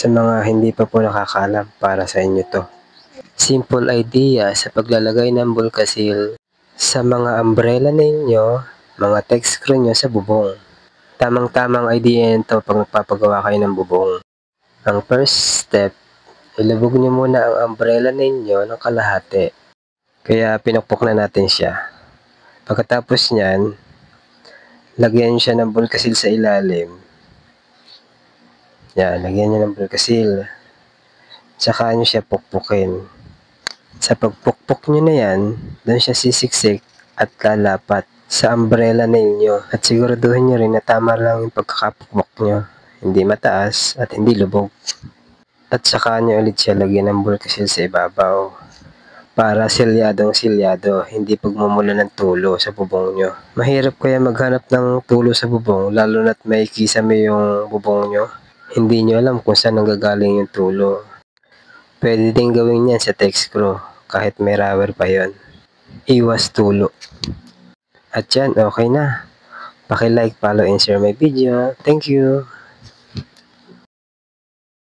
Sa mga hindi pa po nakakaalam, para sa inyo to. Simple idea sa paglalagay ng Bulkasil sa mga umbrella ninyo, mga text screw nyo sa bubong. Tamang-tamang idea nito pag nagpapagawa kayo ng bubong. Ang first step, ilubog nyo muna ang umbrella ninyo ng kalahati. Kaya pinukpok na natin siya. Pagkatapos nyan, lagyan nyo siya ng Bulkasil sa ilalim. Yan, lagyan nyo ng Bulkasil. Tsaka nyo siya pukpukin. Sa pagpukpok nyo na yan, doon siya sisiksik at lalapat sa umbrella ninyo. At siguraduhin nyo rin na tama lang yung pagkakapukpok nyo. Hindi mataas at hindi lubog. At saka nyo ulit siya lagyan ng Bulkasil sa ibabaw. Para silyadong-silyado, hindi pagmumula ng tulo sa bubong nyo. Mahirap kaya maghanap ng tulo sa bubong, lalo na't may kisame yung bubong nyo. Hindi nyo alam kung saan nanggagaling yung tulo. Pwede din gawin yan sa text screw, kahit may rubber pa yon. Iwas tulo. At yan, okay na. Paki-like, follow, and share my video. Thank you!